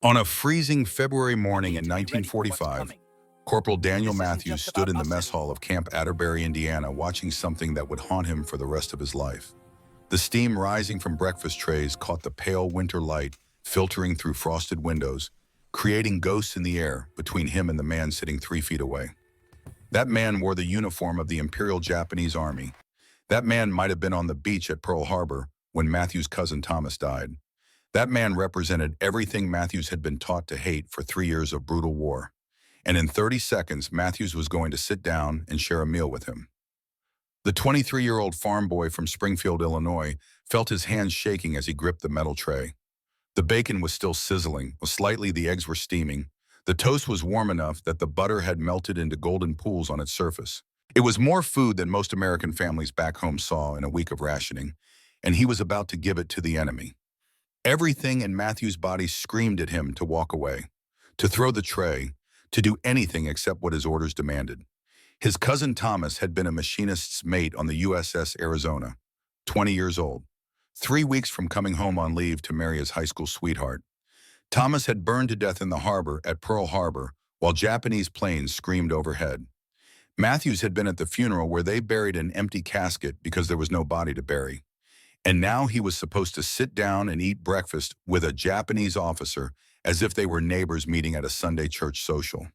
On a freezing February morning in Need to be ready for what's 1945, coming. Corporal Daniel This isn't Matthews just stood about in the us mess hall of anymore. Camp Atterbury, Indiana, watching something that would haunt him for the rest of his life. The steam rising from breakfast trays caught the pale winter light filtering through frosted windows, creating ghosts in the air between him and the man sitting 3 feet away. That man wore the uniform of the Imperial Japanese Army. That man might have been on the beach at Pearl Harbor when Matthews' cousin Thomas died. That man represented everything Matthews had been taught to hate for 3 years of brutal war. And in 30 seconds, Matthews was going to sit down and share a meal with him. The 23-year-old farm boy from Springfield, Illinois, felt his hands shaking as he gripped the metal tray. The bacon was still sizzling, slightly the eggs were steaming. The toast was warm enough that the butter had melted into golden pools on its surface. It was more food than most American families back home saw in a week of rationing, and he was about to give it to the enemy. Everything in Matthew's body screamed at him to walk away, to throw the tray, to do anything except what his orders demanded. His cousin Thomas had been a machinist's mate on the USS Arizona, 20 years old, 3 weeks from coming home on leave to marry his high school sweetheart. Thomas had burned to death in the harbor at Pearl Harbor while Japanese planes screamed overhead. Matthews had been at the funeral where they buried an empty casket because there was no body to bury. And now he was supposed to sit down and eat breakfast with a Japanese officer as if they were neighbors meeting at a Sunday church social.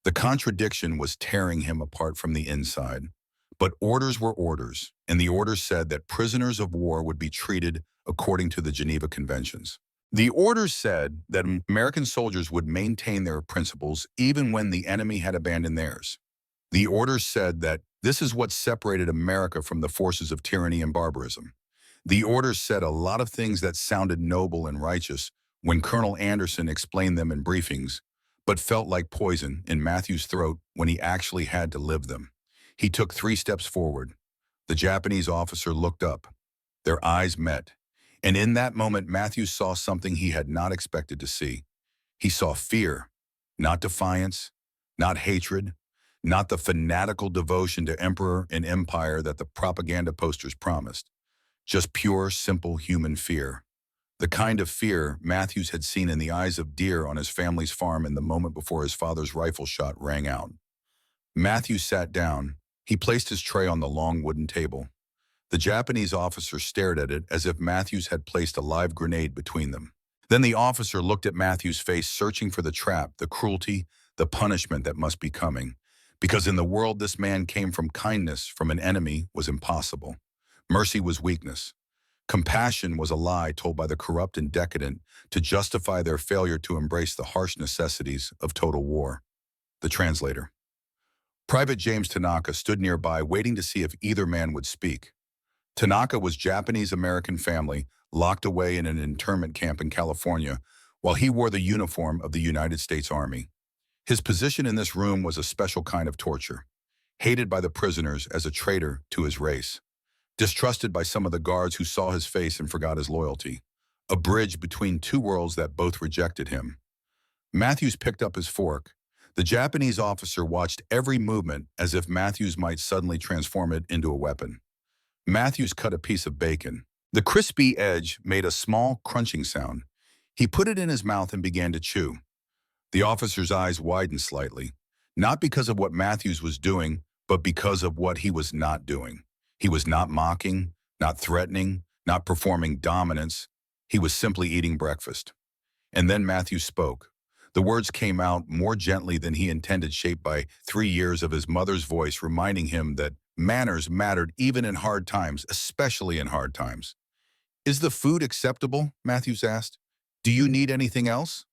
The contradiction was tearing him apart from the inside. But orders were orders, and the orders said that prisoners of war would be treated according to the Geneva Conventions. The orders said that American soldiers would maintain their principles even when the enemy had abandoned theirs. The orders said that this is what separated America from the forces of tyranny and barbarism. The orders said a lot of things that sounded noble and righteous when Colonel Anderson explained them in briefings, but felt like poison in Matthew's throat when he actually had to live them. He took 3 steps forward. The Japanese officer looked up. Their eyes met. And in that moment, Matthews saw something he had not expected to see. He saw fear, not defiance, not hatred, not the fanatical devotion to emperor and empire that the propaganda posters promised. Just pure, simple human fear. The kind of fear Matthews had seen in the eyes of deer on his family's farm in the moment before his father's rifle shot rang out. Matthews sat down. He placed his tray on the long wooden table. The Japanese officer stared at it as if Matthews had placed a live grenade between them. Then the officer looked at Matthews' face, searching for the trap, the cruelty, the punishment that must be coming. Because in the world this man came from, kindness from an enemy was impossible. Mercy was weakness. Compassion was a lie told by the corrupt and decadent to justify their failure to embrace the harsh necessities of total war. The translator. Private James Tanaka stood nearby, waiting to see if either man would speak. Tanaka was Japanese-American family locked away in an internment camp in California while he wore the uniform of the United States Army. His position in this room was a special kind of torture, hated by the prisoners as a traitor to his race, distrusted by some of the guards who saw his face and forgot his loyalty, a bridge between two worlds that both rejected him. Matthews picked up his fork. The Japanese officer watched every movement as if Matthews might suddenly transform it into a weapon. Matthews cut a piece of bacon. The crispy edge made a small crunching sound. He put it in his mouth and began to chew. The officer's eyes widened slightly, not because of what Matthews was doing, but because of what he was not doing. He was not mocking, not threatening, not performing dominance. He was simply eating breakfast. And then Matthews spoke. The words came out more gently than he intended, shaped by 3 years of his mother's voice reminding him that manners mattered even in hard times, especially in hard times. "Is the food acceptable?" Matthews asked. "Do you need anything else?"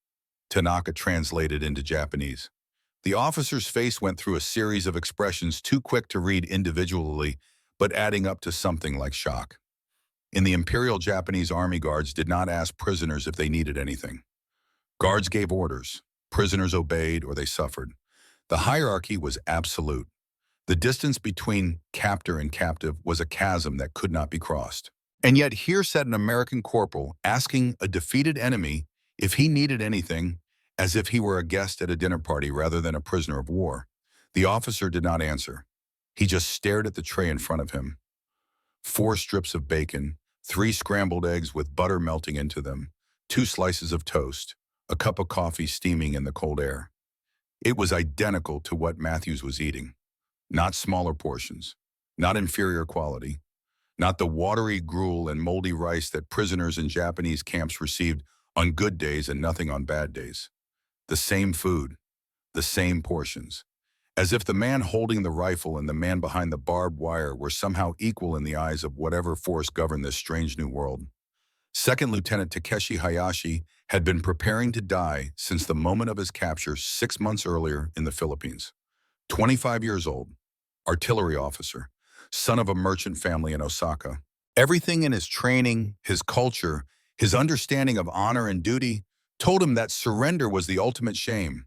Tanaka translated into Japanese. The officer's face went through a series of expressions too quick to read individually, but adding up to something like shock. In the Imperial Japanese Army, guards did not ask prisoners if they needed anything. Guards gave orders. Prisoners obeyed or they suffered. The hierarchy was absolute. The distance between captor and captive was a chasm that could not be crossed. And yet here sat an American corporal asking a defeated enemy if he needed anything, as if he were a guest at a dinner party rather than a prisoner of war. The officer did not answer. He just stared at the tray in front of him. 4 strips of bacon, 3 scrambled eggs with butter melting into them, 2 slices of toast, a cup of coffee steaming in the cold air. It was identical to what Matthews was eating. Not smaller portions, not inferior quality, not the watery gruel and moldy rice that prisoners in Japanese camps received on good days and nothing on bad days. The same food, the same portions. As if the man holding the rifle and the man behind the barbed wire were somehow equal in the eyes of whatever force governed this strange new world. Second Lieutenant Takeshi Hayashi had been preparing to die since the moment of his capture 6 months earlier in the Philippines. 25 years old, artillery officer, son of a merchant family in Osaka. Everything in his training, his culture, his understanding of honor and duty told him that surrender was the ultimate shame,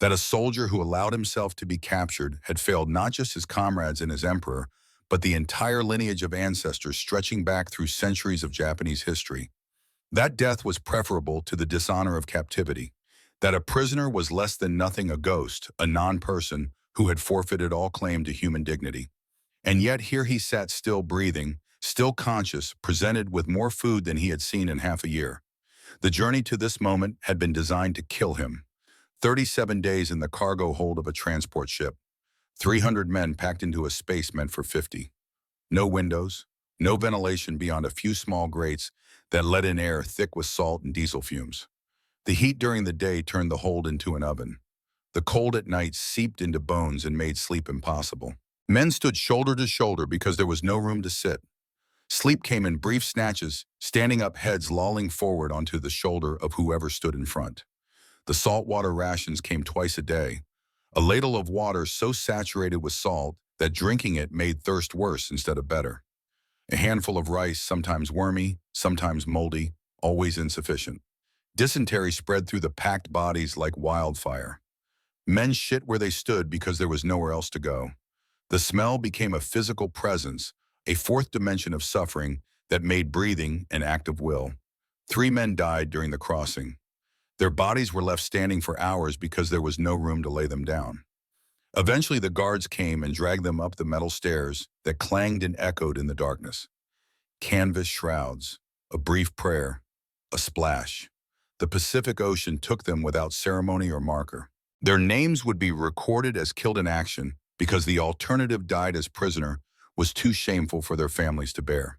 that a soldier who allowed himself to be captured had failed not just his comrades and his emperor, but the entire lineage of ancestors stretching back through centuries of Japanese history. That death was preferable to the dishonor of captivity, that a prisoner was less than nothing, a ghost, a non-person who had forfeited all claim to human dignity. And yet here he sat still breathing, still conscious, presented with more food than he had seen in half a year. The journey to this moment had been designed to kill him. 37 days in the cargo hold of a transport ship. 300 men packed into a space meant for 50. No windows, no ventilation beyond a few small grates that let in air thick with salt and diesel fumes. The heat during the day turned the hold into an oven. The cold at night seeped into bones and made sleep impossible. Men stood shoulder to shoulder because there was no room to sit. Sleep came in brief snatches, standing up, heads lolling forward onto the shoulder of whoever stood in front. The saltwater rations came twice a day, a ladle of water so saturated with salt that drinking it made thirst worse instead of better. A handful of rice, sometimes wormy, sometimes moldy, always insufficient. Dysentery spread through the packed bodies like wildfire. Men shit where they stood because there was nowhere else to go. The smell became a physical presence, a fourth dimension of suffering that made breathing an act of will. 3 men died during the crossing. Their bodies were left standing for hours because there was no room to lay them down. Eventually the guards came and dragged them up the metal stairs that clanged and echoed in the darkness. Canvas shrouds, a brief prayer, a splash. The Pacific Ocean took them without ceremony or marker. Their names would be recorded as killed in action because the alternative, died as prisoner, was too shameful for their families to bear.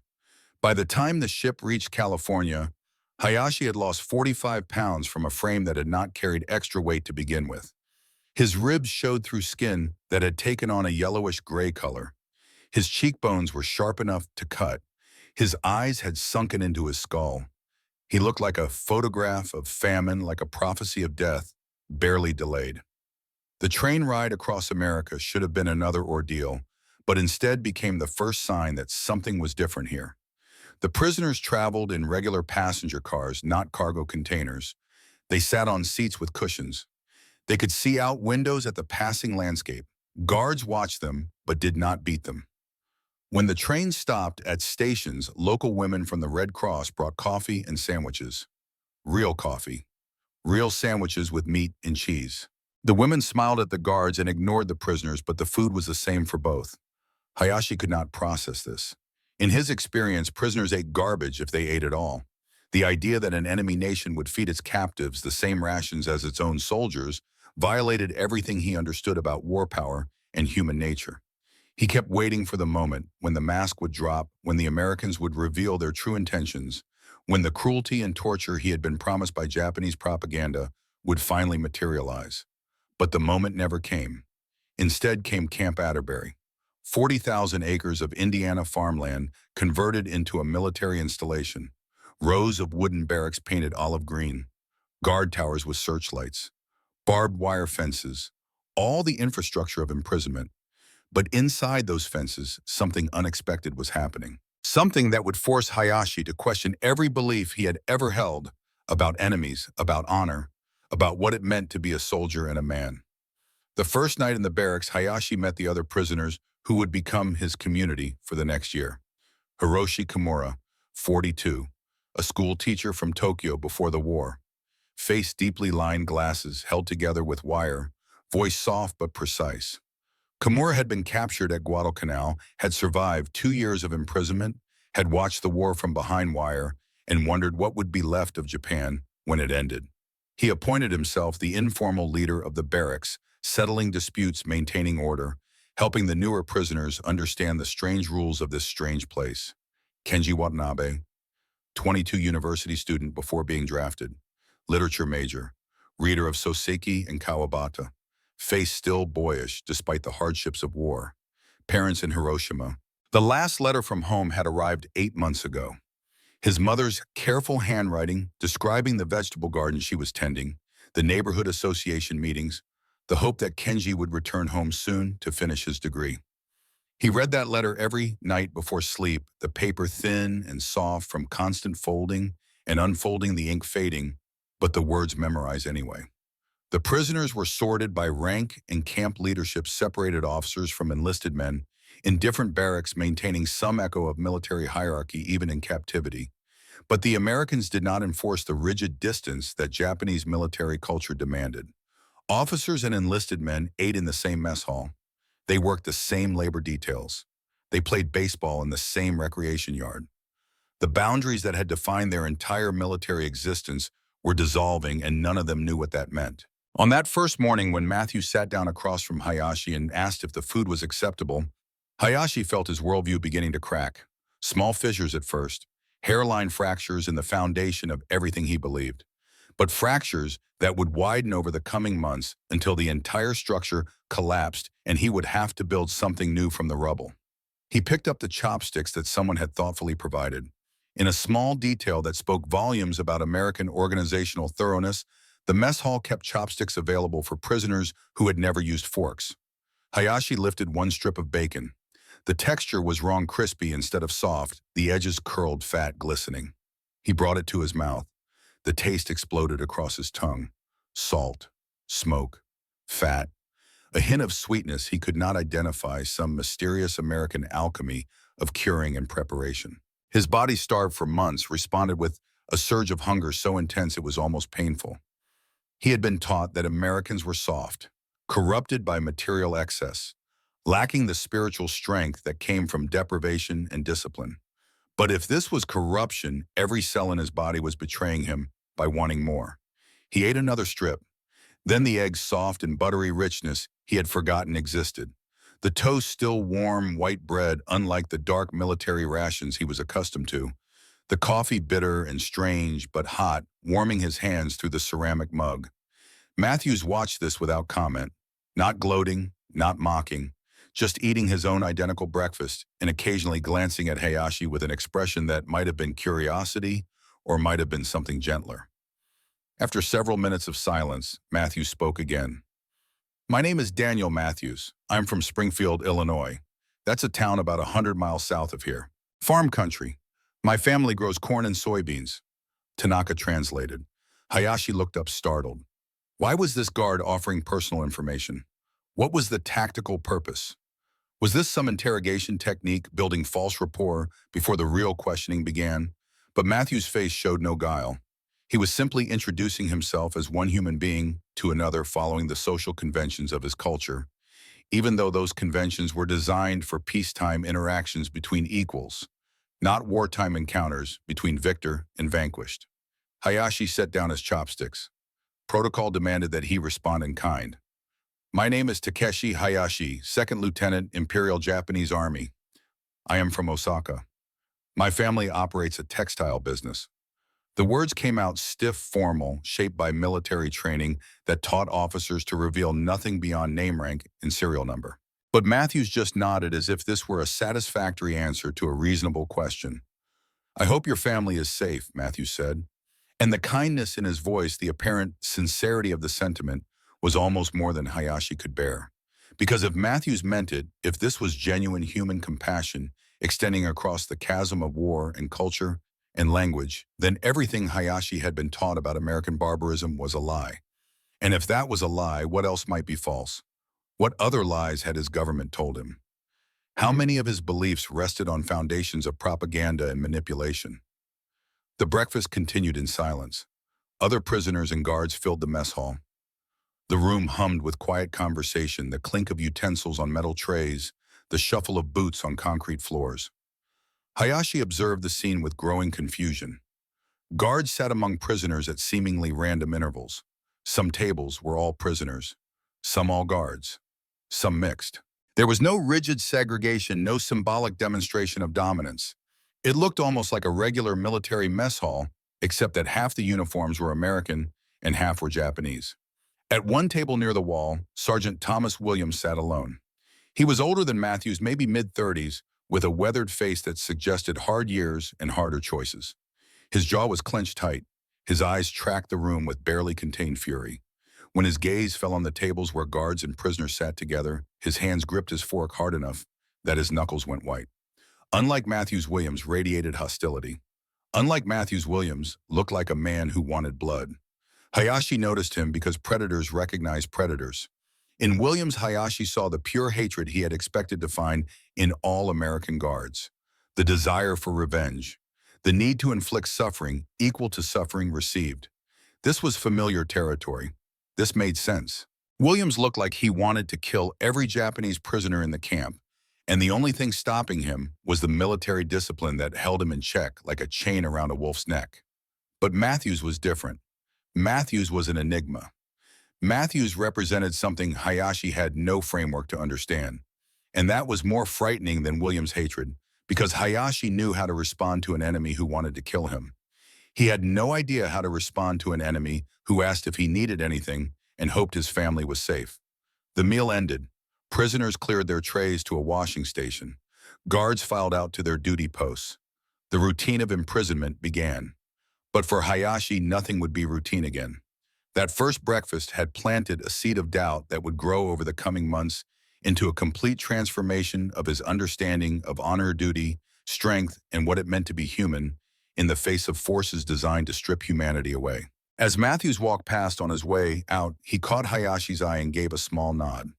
By the time the ship reached California, Hayashi had lost 45 pounds from a frame that had not carried extra weight to begin with. His ribs showed through skin that had taken on a yellowish gray color. His cheekbones were sharp enough to cut. His eyes had sunken into his skull. He looked like a photograph of famine, like a prophecy of death, barely delayed. The train ride across America should have been another ordeal, but instead became the first sign that something was different here. The prisoners traveled in regular passenger cars, not cargo containers. They sat on seats with cushions. They could see out windows at the passing landscape. Guards watched them, but did not beat them. When the train stopped at stations, local women from the Red Cross brought coffee and sandwiches. Real coffee. Real sandwiches with meat and cheese. The women smiled at the guards and ignored the prisoners, but the food was the same for both. Hayashi could not process this. In his experience, prisoners ate garbage if they ate at all. The idea that an enemy nation would feed its captives the same rations as its own soldiers violated everything he understood about war power and human nature. He kept waiting for the moment when the mask would drop, when the Americans would reveal their true intentions, when the cruelty and torture he had been promised by Japanese propaganda would finally materialize. But the moment never came. Instead came Camp Atterbury, 40,000 acres of Indiana farmland converted into a military installation, rows of wooden barracks painted olive green, guard towers with searchlights, barbed wire fences, all the infrastructure of imprisonment. But inside those fences, something unexpected was happening. Something that would force Hayashi to question every belief he had ever held about enemies, about honor, about what it meant to be a soldier and a man. The first night in the barracks, Hayashi met the other prisoners who would become his community for the next year. Hiroshi Kimura, 42, a school teacher from Tokyo before the war. Face deeply lined glasses held together with wire, voice soft but precise. Kimura had been captured at Guadalcanal, had survived 2 years of imprisonment, had watched the war from behind wire, and wondered what would be left of Japan when it ended. He appointed himself the informal leader of the barracks, settling disputes, maintaining order, helping the newer prisoners understand the strange rules of this strange place. Kenji Watanabe, 22 university student before being drafted, literature major, reader of Soseki and Kawabata, face still boyish despite the hardships of war, parents in Hiroshima. The last letter from home had arrived 8 months ago. His mother's careful handwriting describing the vegetable garden she was tending, the neighborhood association meetings, the hope that Kenji would return home soon to finish his degree. He read that letter every night before sleep, the paper thin and soft from constant folding and unfolding, the ink fading, but the words memorized anyway. The prisoners were sorted by rank, and camp leadership separated officers from enlisted men in different barracks, maintaining some echo of military hierarchy even in captivity. But the Americans did not enforce the rigid distance that Japanese military culture demanded. Officers and enlisted men ate in the same mess hall. They worked the same labor details. They played baseball in the same recreation yard. The boundaries that had defined their entire military existence were dissolving, and none of them knew what that meant. On that first morning, when Matthew sat down across from Hayashi and asked if the food was acceptable, Hayashi felt his worldview beginning to crack. Small fissures at first, hairline fractures in the foundation of everything he believed, but fractures that would widen over the coming months until the entire structure collapsed and he would have to build something new from the rubble. He picked up the chopsticks that someone had thoughtfully provided. In a small detail that spoke volumes about American organizational thoroughness, the mess hall kept chopsticks available for prisoners who had never used forks. Hayashi lifted one strip of bacon. The texture was wrong, crispy instead of soft, the edges curled, fat, glistening. He brought it to his mouth. The taste exploded across his tongue. Salt, smoke, fat, a hint of sweetness he could not identify, some mysterious American alchemy of curing and preparation. His body, starved for months, responded with a surge of hunger so intense it was almost painful. He had been taught that Americans were soft, corrupted by material excess, lacking the spiritual strength that came from deprivation and discipline. But if this was corruption, every cell in his body was betraying him by wanting more. He ate another strip. Then the egg's soft and buttery richness he had forgotten existed. The toast still warm, white bread, unlike the dark military rations he was accustomed to. The coffee bitter and strange, but hot, warming his hands through the ceramic mug. Matthews watched this without comment, not gloating, not mocking, just eating his own identical breakfast and occasionally glancing at Hayashi with an expression that might have been curiosity or might have been something gentler. After several minutes of silence, Matthews spoke again. "My name is Daniel Matthews. I'm from Springfield, Illinois. That's a town about 100 miles south of here. Farm country. My family grows corn and soybeans." Tanaka translated. Hayashi looked up, startled. Why was this guard offering personal information? What was the tactical purpose? Was this some interrogation technique, building false rapport before the real questioning began? But Matthew's face showed no guile. He was simply introducing himself as one human being to another, following the social conventions of his culture, even though those conventions were designed for peacetime interactions between equals, not wartime encounters between victor and vanquished. Hayashi set down his chopsticks. Protocol demanded that he respond in kind. "My name is Takeshi Hayashi, 2nd Lieutenant, Imperial Japanese Army. I am from Osaka. My family operates a textile business." The words came out stiff, formal, shaped by military training that taught officers to reveal nothing beyond name, rank, and serial number. But Matthews just nodded as if this were a satisfactory answer to a reasonable question. "I hope your family is safe," Matthews said. And the kindness in his voice, the apparent sincerity of the sentiment, was almost more than Hayashi could bear. Because if Matthews meant it, if this was genuine human compassion extending across the chasm of war and culture and language, then everything Hayashi had been taught about American barbarism was a lie. And if that was a lie, what else might be false? What other lies had his government told him? How many of his beliefs rested on foundations of propaganda and manipulation? The breakfast continued in silence. Other prisoners and guards filled the mess hall. The room hummed with quiet conversation, the clink of utensils on metal trays, the shuffle of boots on concrete floors. Hayashi observed the scene with growing confusion. Guards sat among prisoners at seemingly random intervals. Some tables were all prisoners, some all guards, some mixed. There was no rigid segregation, no symbolic demonstration of dominance. It looked almost like a regular military mess hall, except that half the uniforms were American and half were Japanese. At one table near the wall, Sergeant Thomas Williams sat alone. He was older than Matthews, maybe mid-30s, with a weathered face that suggested hard years and harder choices. His jaw was clenched tight. His eyes tracked the room with barely contained fury. When his gaze fell on the tables where guards and prisoners sat together, his hands gripped his fork hard enough that his knuckles went white. Unlike Matthews, Williams radiated hostility. Unlike Matthews, Williams looked like a man who wanted blood. Hayashi noticed him because predators recognize predators. In Williams, Hayashi saw the pure hatred he had expected to find in all American guards. The desire for revenge. The need to inflict suffering equal to suffering received. This was familiar territory. This made sense. Williams looked like he wanted to kill every Japanese prisoner in the camp, and the only thing stopping him was the military discipline that held him in check like a chain around a wolf's neck. But Matthews was different. Matthews was an enigma. Matthews represented something Hayashi had no framework to understand, and that was more frightening than Williams' hatred, because Hayashi knew how to respond to an enemy who wanted to kill him. He had no idea how to respond to an enemy who asked if he needed anything and hoped his family was safe. The meal ended. Prisoners cleared their trays to a washing station. Guards filed out to their duty posts. The routine of imprisonment began. But for Hayashi, nothing would be routine again. That first breakfast had planted a seed of doubt that would grow over the coming months into a complete transformation of his understanding of honor, duty, strength, and what it meant to be human in the face of forces designed to strip humanity away. As Matthews walked past on his way out, he caught Hayashi's eye and gave a small nod.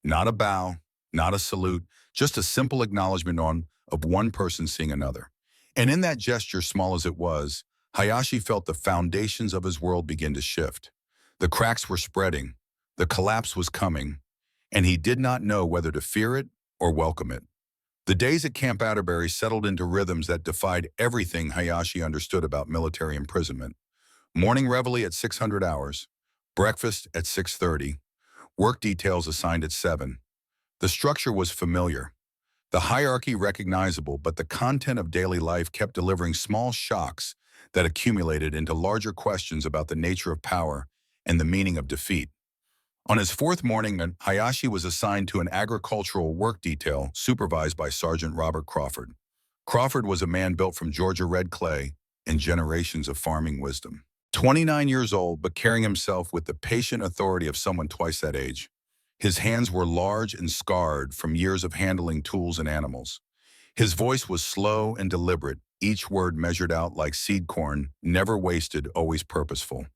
Not a bow, not a salute, just a simple acknowledgement of one person seeing another. And in that gesture, small as it was, Hayashi felt the foundations of his world begin to shift. The cracks were spreading, the collapse was coming, and he did not know whether to fear it or welcome it. The days at Camp Atterbury settled into rhythms that defied everything Hayashi understood about military imprisonment. Morning reveille at 600 hours, breakfast at 6:30, work details assigned at 7. The structure was familiar, the hierarchy recognizable, but the content of daily life kept delivering small shocks that accumulated into larger questions about the nature of power and the meaning of defeat. On his fourth morning, Hayashi was assigned to an agricultural work detail supervised by Sergeant Robert Crawford. Crawford was a man built from Georgia red clay and generations of farming wisdom. 29 years old, but carrying himself with the patient authority of someone twice that age. His hands were large and scarred from years of handling tools and animals. His voice was slow and deliberate, each word measured out like seed corn, never wasted, always purposeful.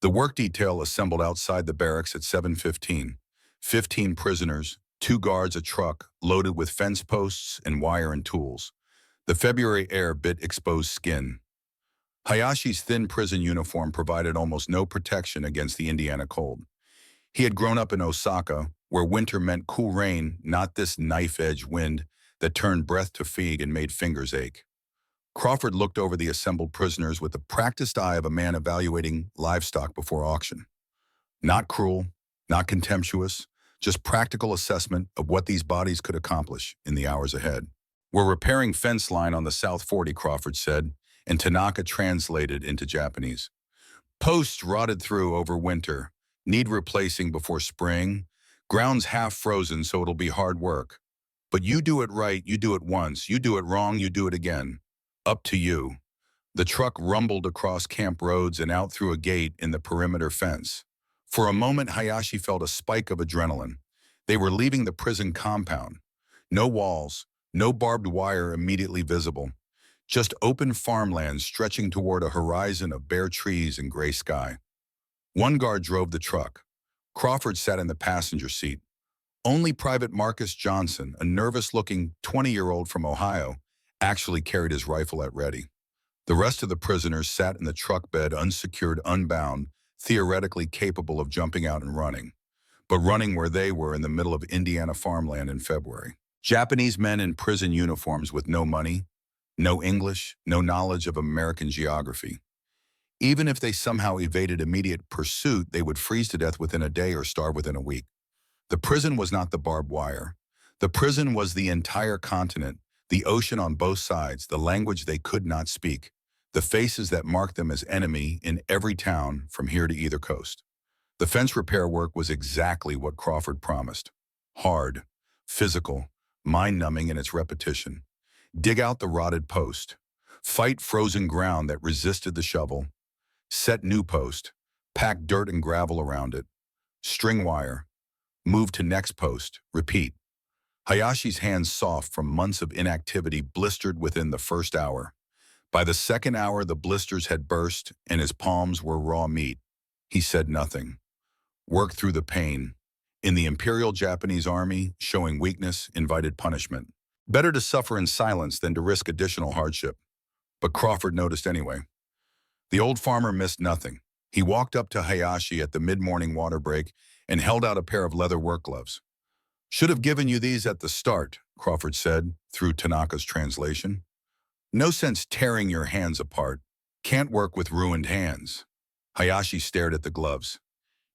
The work detail assembled outside the barracks at 7:15. 15 prisoners, 2 guards, a truck loaded with fence posts and wire and tools. The February air bit exposed skin. Hayashi's thin prison uniform provided almost no protection against the Indiana cold. He had grown up in Osaka, where winter meant cool rain, not this knife-edge wind that turned breath to fatigue and made fingers ache. Crawford looked over the assembled prisoners with the practiced eye of a man evaluating livestock before auction. Not cruel, not contemptuous, just practical assessment of what these bodies could accomplish in the hours ahead. "We're repairing fence line on the South 40, Crawford said, and Tanaka translated into Japanese. "Posts rotted through over winter, need replacing before spring, ground's half frozen so it'll be hard work. But you do it right, you do it once, you do it wrong, you do it again. Up to you." The truck rumbled across camp roads and out through a gate in the perimeter fence. For a moment, Hayashi felt a spike of adrenaline. They were leaving the prison compound. No walls, no barbed wire immediately visible. Just open farmland stretching toward a horizon of bare trees and gray sky. One guard drove the truck. Crawford sat in the passenger seat. Only Private Marcus Johnson, a nervous-looking 20-year-old from Ohio, actually carried his rifle at ready. The rest of the prisoners sat in the truck bed, unsecured, unbound, theoretically capable of jumping out and running, but running where they were in the middle of Indiana farmland in February. Japanese men in prison uniforms with no money, no English, no knowledge of American geography. Even if they somehow evaded immediate pursuit, they would freeze to death within a day or starve within a week. The prison was not the barbed wire. The prison was the entire continent, the ocean on both sides, the language they could not speak, the faces that marked them as enemy in every town from here to either coast. The fence repair work was exactly what Crawford promised. Hard, physical, mind-numbing in its repetition. Dig out the rotted post. Fight frozen ground that resisted the shovel. Set new post. Pack dirt and gravel around it. String wire. Move to next post. Repeat. Hayashi's hands, soft from months of inactivity, blistered within the first hour. By the second hour, the blisters had burst and his palms were raw meat. He said nothing. Worked through the pain. In the Imperial Japanese Army, showing weakness invited punishment. Better to suffer in silence than to risk additional hardship. But Crawford noticed anyway. The old farmer missed nothing. He walked up to Hayashi at the mid-morning water break and held out a pair of leather work gloves. "Should have given you these at the start," Crawford said, through Tanaka's translation. "No sense tearing your hands apart. Can't work with ruined hands." Hayashi stared at the gloves.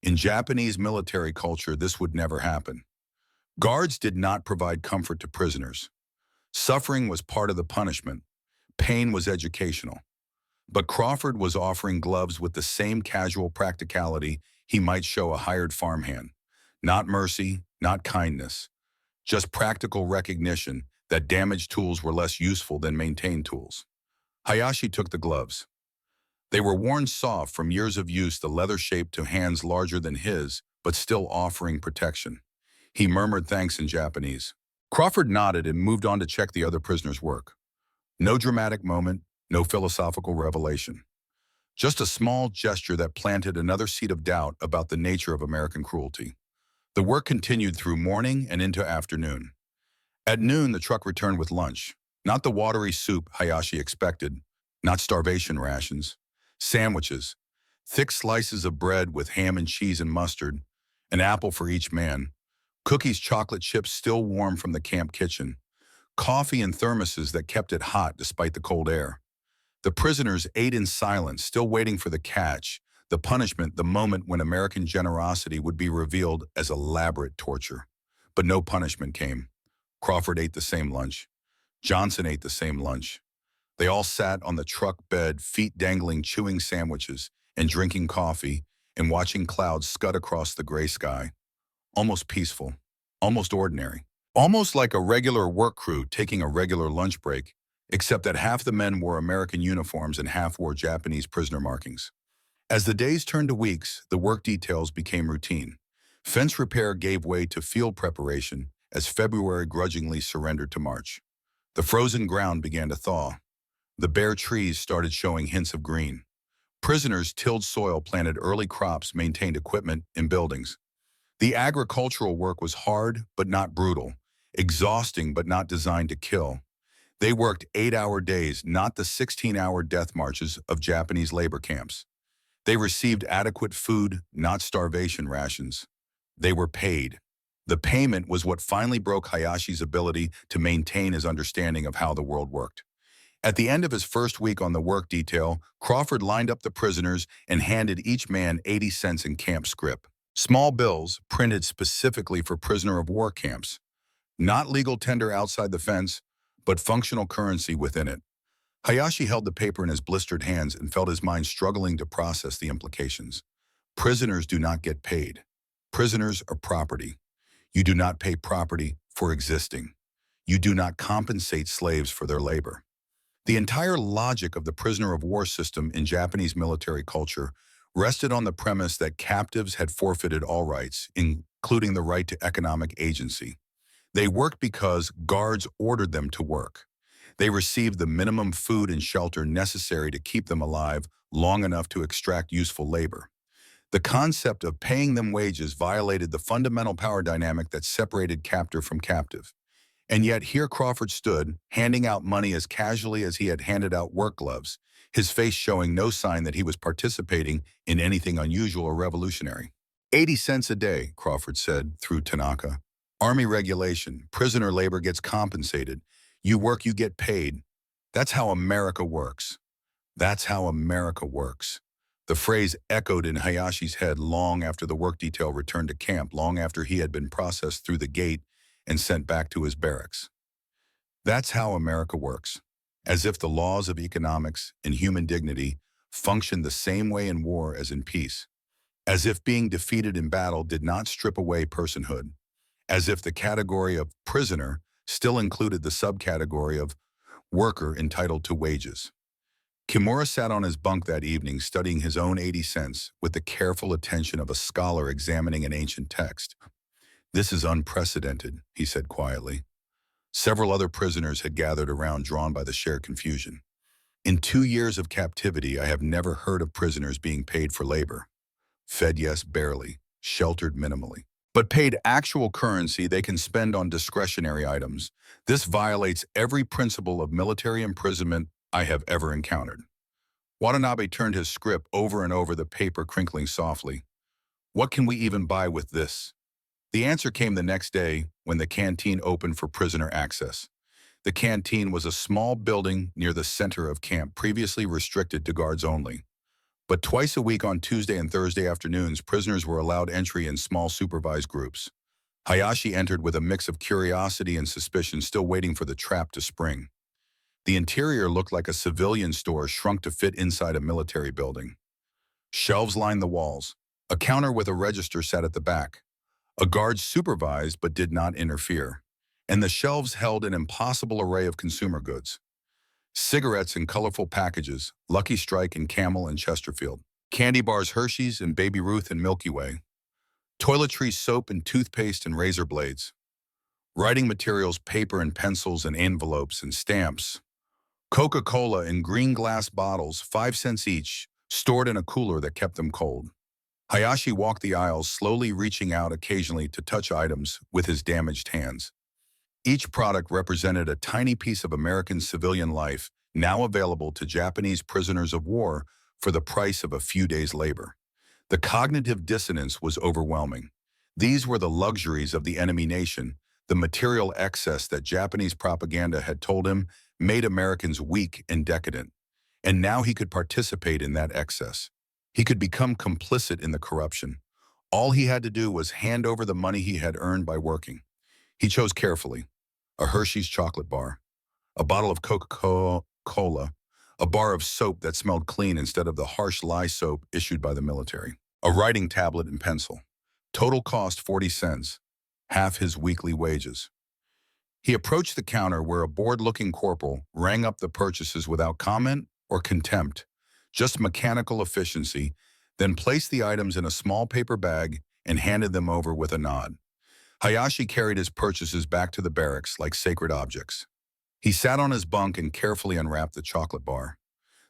In Japanese military culture, this would never happen. Guards did not provide comfort to prisoners. Suffering was part of the punishment. Pain was educational. But Crawford was offering gloves with the same casual practicality he might show a hired farmhand. Not mercy, not kindness. Just practical recognition that damaged tools were less useful than maintained tools. Hayashi took the gloves. They were worn soft from years of use, the leather shaped to hands larger than his, but still offering protection. He murmured thanks in Japanese. Crawford nodded and moved on to check the other prisoners' work. No dramatic moment, no philosophical revelation. Just a small gesture that planted another seed of doubt about the nature of American cruelty. The work continued through morning and into afternoon. At noon, the truck returned with lunch. Not the watery soup Hayashi expected, not starvation rations. Sandwiches, thick slices of bread with ham and cheese and mustard, an apple for each man, cookies, chocolate chips still warm from the camp kitchen, coffee in thermoses that kept it hot despite the cold air. The prisoners ate in silence, still waiting for the catch, the punishment, the moment when American generosity would be revealed as elaborate torture. But no punishment came. Crawford ate the same lunch. Johnson ate the same lunch. They all sat on the truck bed, feet dangling, chewing sandwiches and drinking coffee and watching clouds scud across the gray sky. Almost peaceful, almost ordinary, almost like a regular work crew taking a regular lunch break, except that half the men wore American uniforms and half wore Japanese prisoner markings. As the days turned to weeks, the work details became routine. Fence repair gave way to field preparation as February grudgingly surrendered to March. The frozen ground began to thaw. The bare trees started showing hints of green. Prisoners tilled soil, planted early crops, maintained equipment in buildings. The agricultural work was hard but not brutal, exhausting but not designed to kill. They worked 8-hour days, not the 16-hour death marches of Japanese labor camps. They received adequate food, not starvation rations. They were paid. The payment was what finally broke Hayashi's ability to maintain his understanding of how the world worked. At the end of his first week on the work detail, Crawford lined up the prisoners and handed each man 80 cents in camp scrip. Small bills printed specifically for prisoner of war camps. Not legal tender outside the fence, but functional currency within it. Hayashi held the paper in his blistered hands and felt his mind struggling to process the implications. Prisoners do not get paid. Prisoners are property. You do not pay property for existing. You do not compensate slaves for their labor. The entire logic of the prisoner of war system in Japanese military culture rested on the premise that captives had forfeited all rights, including the right to economic agency. They worked because guards ordered them to work. They received the minimum food and shelter necessary to keep them alive long enough to extract useful labor. The concept of paying them wages violated the fundamental power dynamic that separated captor from captive. And yet here Crawford stood, handing out money as casually as he had handed out work gloves, his face showing no sign that he was participating in anything unusual or revolutionary. 80 cents a day, Crawford said, through Tanaka. Army regulation, prisoner labor gets compensated. You work, you get paid. That's how America works. That's how America works. The phrase echoed in Hayashi's head long after the work detail returned to camp, long after he had been processed through the gate and sent back to his barracks. That's how America works. As if the laws of economics and human dignity function the same way in war as in peace. As if being defeated in battle did not strip away personhood. As if the category of prisoner still included the subcategory of worker entitled to wages. Kimura sat on his bunk that evening studying his own 80 cents with the careful attention of a scholar examining an ancient text. "This is unprecedented," he said quietly. Several other prisoners had gathered around, drawn by the shared confusion. "In 2 years of captivity, I have never heard of prisoners being paid for labor. Fed, yes, barely. Sheltered minimally. But paid actual currency they can spend on discretionary items. This violates every principle of military imprisonment I have ever encountered." Watanabe turned his script over and over, the paper crinkling softly. "What can we even buy with this?" The answer came the next day when the canteen opened for prisoner access. The canteen was a small building near the center of camp, previously restricted to guards only. But twice a week on Tuesday and Thursday afternoons, prisoners were allowed entry in small supervised groups. Hayashi entered with a mix of curiosity and suspicion, still waiting for the trap to spring. The interior looked like a civilian store shrunk to fit inside a military building. Shelves lined the walls. A counter with a register sat at the back. A guard supervised but did not interfere. And the shelves held an impossible array of consumer goods. Cigarettes in colorful packages, Lucky Strike and Camel and Chesterfield. Candy bars Hershey's and Baby Ruth and Milky Way. Toiletries soap and toothpaste and razor blades. Writing materials, paper and pencils and envelopes and stamps. Coca-Cola in green glass bottles, 5 cents each, stored in a cooler that kept them cold. Hayashi walked the aisles, slowly reaching out occasionally to touch items with his damaged hands. Each product represented a tiny piece of American civilian life, now available to Japanese prisoners of war for the price of a few days' labor. The cognitive dissonance was overwhelming. These were the luxuries of the enemy nation, the material excess that Japanese propaganda had told him made Americans weak and decadent. And now he could participate in that excess. He could become complicit in the corruption. All he had to do was hand over the money he had earned by working. He chose carefully: a Hershey's chocolate bar, a bottle of Coca-Cola, a bar of soap that smelled clean instead of the harsh lye soap issued by the military, a writing tablet and pencil. Total cost 40 cents, half his weekly wages. He approached the counter where a bored-looking corporal rang up the purchases without comment or contempt, just mechanical efficiency, then placed the items in a small paper bag and handed them over with a nod. Hayashi carried his purchases back to the barracks like sacred objects. He sat on his bunk and carefully unwrapped the chocolate bar.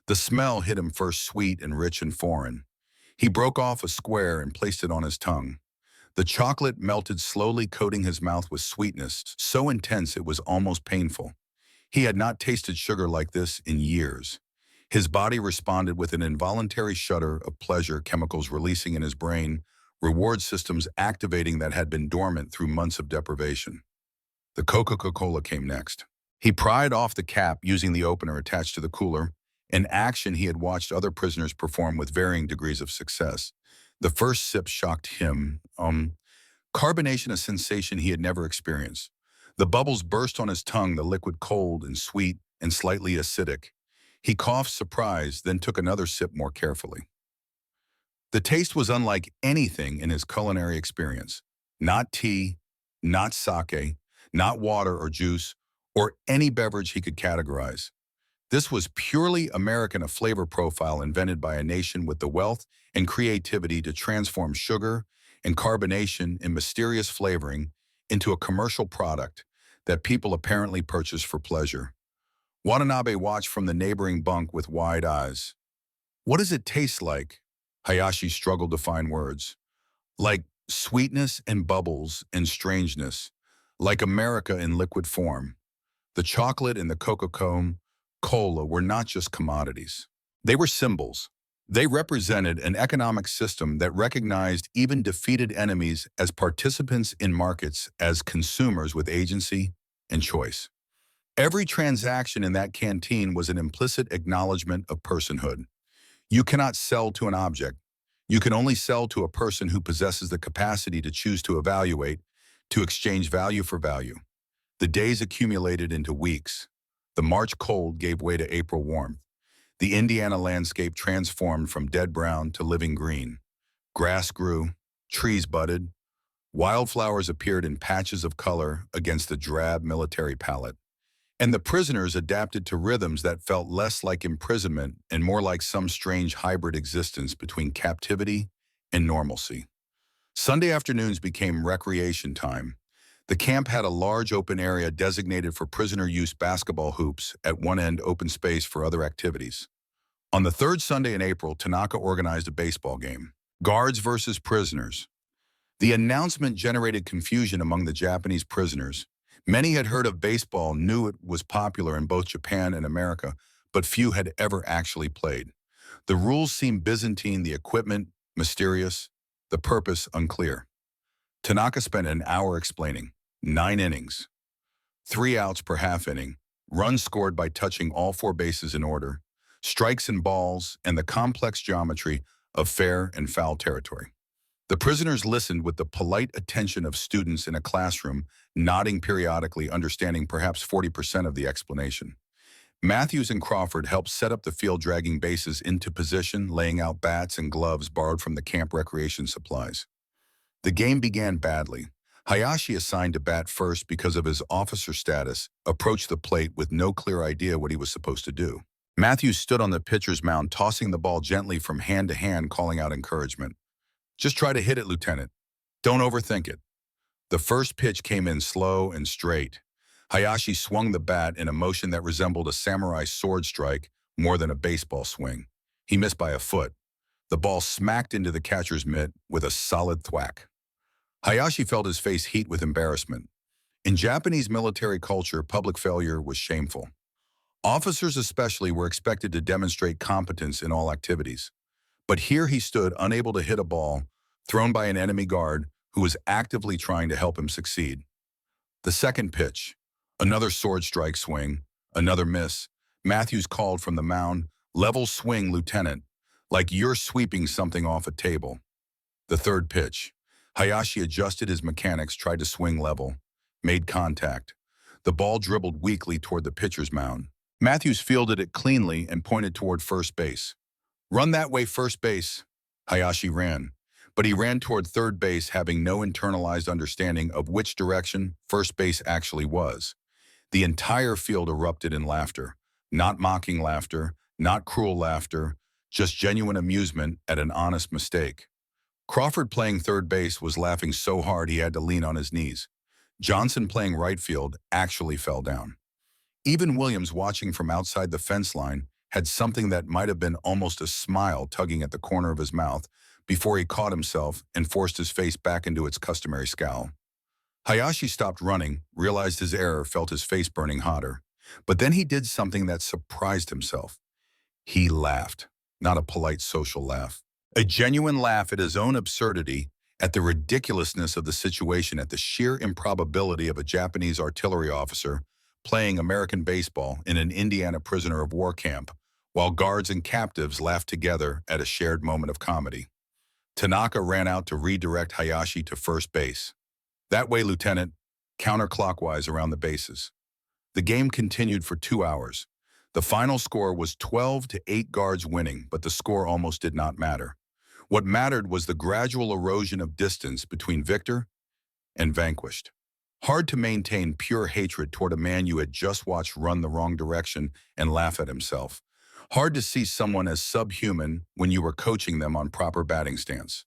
The smell hit him first sweet and rich and foreign. He broke off a square and placed it on his tongue. The chocolate melted slowly, coating his mouth with sweetness, so intense it was almost painful. He had not tasted sugar like this in years. His body responded with an involuntary shudder of pleasure, chemicals releasing in his brain, reward systems activating that had been dormant through months of deprivation. The Coca-Cola came next. He pried off the cap using the opener attached to the cooler, an action he had watched other prisoners perform with varying degrees of success. The first sip shocked him. Carbonation, a sensation he had never experienced. The bubbles burst on his tongue, the liquid cold and sweet and slightly acidic. He coughed, surprised, then took another sip more carefully. The taste was unlike anything in his culinary experience. Not tea, not sake, not water or juice, or any beverage he could categorize. This was purely American, a flavor profile invented by a nation with the wealth and creativity to transform sugar and carbonation and mysterious flavoring into a commercial product that people apparently purchase for pleasure. Watanabe watched from the neighboring bunk with wide eyes. "What does it taste like?" Hayashi struggled to find words. "Like sweetness and bubbles and strangeness, like America in liquid form." The chocolate and the Coca-Cola were not just commodities. They were symbols. They represented an economic system that recognized even defeated enemies as participants in markets, as consumers with agency and choice. Every transaction in that canteen was an implicit acknowledgement of personhood. You cannot sell to an object. You can only sell to a person who possesses the capacity to choose to evaluate, to exchange value for value. The days accumulated into weeks. The March cold gave way to April warmth. The Indiana landscape transformed from dead brown to living green. Grass grew, trees budded, wildflowers appeared in patches of color against the drab military palette. And the prisoners adapted to rhythms that felt less like imprisonment and more like some strange hybrid existence between captivity and normalcy. Sunday afternoons became recreation time. The camp had a large open area designated for prisoner-use basketball hoops, at one end open space for other activities. On the third Sunday in April, Tanaka organized a baseball game. Guards versus prisoners. The announcement generated confusion among the Japanese prisoners. Many had heard of baseball, knew it was popular in both Japan and America, but few had ever actually played. The rules seemed Byzantine, the equipment mysterious, the purpose unclear. Tanaka spent an hour explaining. 9 innings, 3 outs per half inning, runs scored by touching all 4 bases in order, strikes and balls, and the complex geometry of fair and foul territory. The prisoners listened with the polite attention of students in a classroom, nodding periodically, understanding perhaps 40% of the explanation. Matthews and Crawford helped set up the field, dragging bases into position, laying out bats and gloves borrowed from the camp recreation supplies. The game began badly. Hayashi, assigned to bat first because of his officer status, approached the plate with no clear idea what he was supposed to do. Matthews stood on the pitcher's mound, tossing the ball gently from hand to hand, calling out encouragement. "Just try to hit it, Lieutenant. Don't overthink it." The first pitch came in slow and straight. Hayashi swung the bat in a motion that resembled a samurai sword strike more than a baseball swing. He missed by a foot. The ball smacked into the catcher's mitt with a solid thwack. Hayashi felt his face heat with embarrassment. In Japanese military culture, public failure was shameful. Officers especially were expected to demonstrate competence in all activities. But here he stood, unable to hit a ball, thrown by an enemy guard who was actively trying to help him succeed. The second pitch, another sword strike swing, another miss. Matthews called from the mound, "Level swing, Lieutenant, like you're sweeping something off a table." The third pitch. Hayashi adjusted his mechanics, tried to swing level, made contact. The ball dribbled weakly toward the pitcher's mound. Matthews fielded it cleanly and pointed toward first base. "Run that way, first base." Hayashi ran, but he ran toward third base, having no internalized understanding of which direction first base actually was. The entire field erupted in laughter. Not mocking laughter, not cruel laughter, just genuine amusement at an honest mistake. Crawford, playing third base, was laughing so hard he had to lean on his knees. Johnson, playing right field, actually fell down. Even Williams, watching from outside the fence line, had something that might have been almost a smile tugging at the corner of his mouth before he caught himself and forced his face back into its customary scowl. Hayashi stopped running, realized his error, felt his face burning hotter. But then he did something that surprised himself. He laughed, not a polite social laugh. A genuine laugh at his own absurdity, at the ridiculousness of the situation, at the sheer improbability of a Japanese artillery officer playing American baseball in an Indiana prisoner of war camp, while guards and captives laughed together at a shared moment of comedy. Tanaka ran out to redirect Hayashi to first base. "That way, Lieutenant," counterclockwise around the bases. The game continued for 2 hours. The final score was 12-8, guards winning, but the score almost did not matter. What mattered was the gradual erosion of distance between victor and vanquished. Hard to maintain pure hatred toward a man you had just watched run the wrong direction and laugh at himself. Hard to see someone as subhuman when you were coaching them on proper batting stance.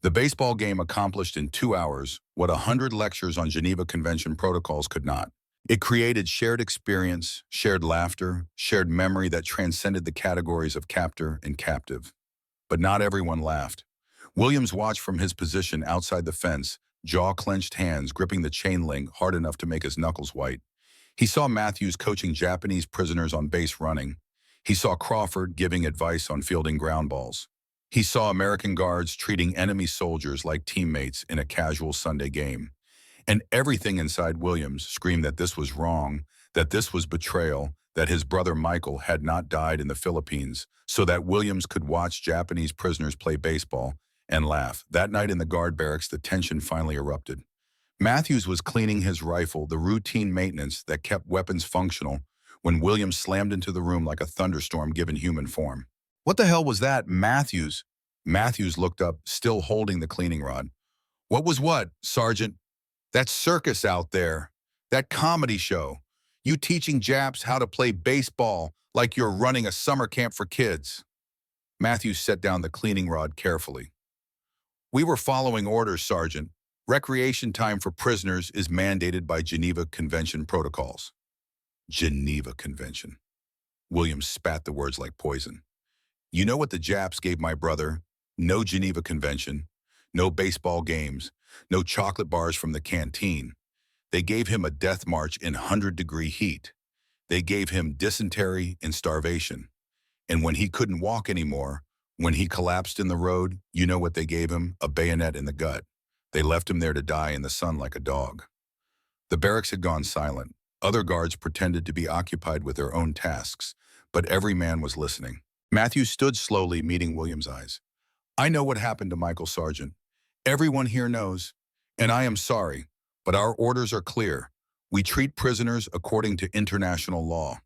The baseball game accomplished in 2 hours what 100 lectures on Geneva Convention protocols could not. It created shared experience, shared laughter, shared memory that transcended the categories of captor and captive. But not everyone laughed. Williams watched from his position outside the fence, jaw-clenched hands gripping the chain link hard enough to make his knuckles white. He saw Matthews coaching Japanese prisoners on base running. He saw Crawford giving advice on fielding ground balls. He saw American guards treating enemy soldiers like teammates in a casual Sunday game. And everything inside Williams screamed that this was wrong, that this was betrayal, that his brother Michael had not died in the Philippines so that Williams could watch Japanese prisoners play baseball and laugh. That night in the guard barracks, the tension finally erupted. Matthews was cleaning his rifle, the routine maintenance that kept weapons functional, when Williams slammed into the room like a thunderstorm given human form. "What the hell was that, Matthews?" Matthews looked up, still holding the cleaning rod. "What was what, Sergeant?" "That circus out there. That comedy show. You teaching Japs how to play baseball like you're running a summer camp for kids." Matthews set down the cleaning rod carefully. "We were following orders, Sergeant. Recreation time for prisoners is mandated by Geneva Convention protocols." Geneva Convention. Williams spat the words like poison. "You know what the Japs gave my brother? No Geneva Convention, no baseball games, no chocolate bars from the canteen. They gave him a death march in 100-degree heat. They gave him dysentery and starvation. And when he couldn't walk anymore, when he collapsed in the road, you know what they gave him? A bayonet in the gut. They left him there to die in the sun like a dog." The barracks had gone silent. Other guards pretended to be occupied with their own tasks, but every man was listening. Matthews stood slowly, meeting Williams' eyes. "I know what happened to Michael, Sergeant. Everyone here knows, and I am sorry, but our orders are clear. We treat prisoners according to international law."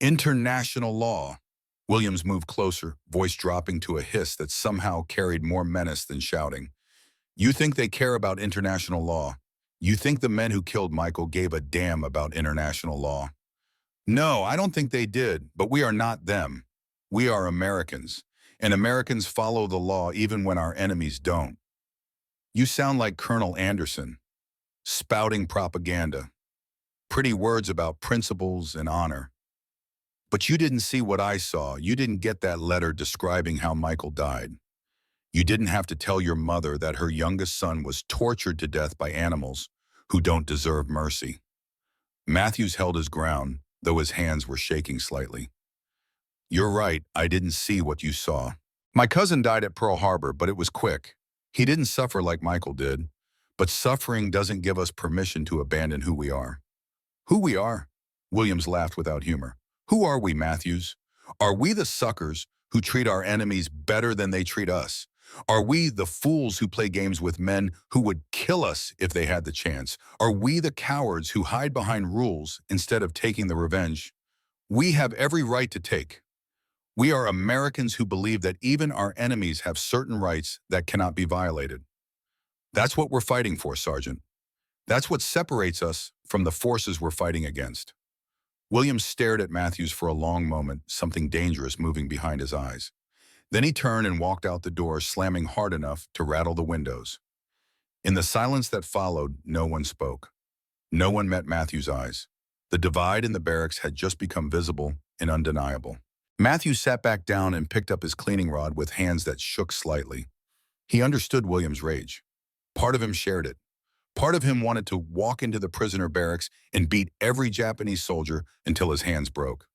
"International law?" Williams moved closer, voice dropping to a hiss that somehow carried more menace than shouting. "You think they care about international law? You think the men who killed Michael gave a damn about international law?" "No, I don't think they did, but we are not them. We are Americans, and Americans follow the law even when our enemies don't." "You sound like Colonel Anderson, spouting propaganda. Pretty words about principles and honor. But you didn't see what I saw. You didn't get that letter describing how Michael died. You didn't have to tell your mother that her youngest son was tortured to death by animals who don't deserve mercy." Matthews held his ground, though his hands were shaking slightly. "You're right, I didn't see what you saw. My cousin died at Pearl Harbor, but it was quick. He didn't suffer like Michael did. But suffering doesn't give us permission to abandon who we are." "Who we are?" Williams laughed without humor. "Who are we, Matthews? Are we the suckers who treat our enemies better than they treat us? Are we the fools who play games with men who would kill us if they had the chance? Are we the cowards who hide behind rules instead of taking the revenge we have every right to take? We are Americans who believe that even our enemies have certain rights that cannot be violated. That's what we're fighting for, Sergeant. That's what separates us from the forces we're fighting against." Williams stared at Matthews for a long moment, something dangerous moving behind his eyes. Then he turned and walked out the door, slamming hard enough to rattle the windows. In the silence that followed, no one spoke. No one met Matthews' eyes. The divide in the barracks had just become visible and undeniable. Matthews sat back down and picked up his cleaning rod with hands that shook slightly. He understood Williams' rage. Part of him shared it. Part of him wanted to walk into the prisoner barracks and beat every Japanese soldier until his hands broke.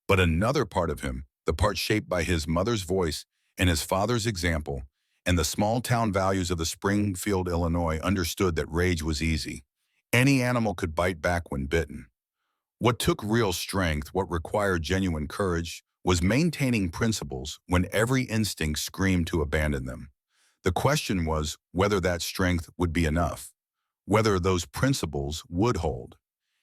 But another part of him, the part shaped by his mother's voice and his father's example, and the small-town values of the Springfield, Illinois, understood that rage was easy. Any animal could bite back when bitten. What took real strength, what required genuine courage, was maintaining principles when every instinct screamed to abandon them. The question was whether that strength would be enough, whether those principles would hold,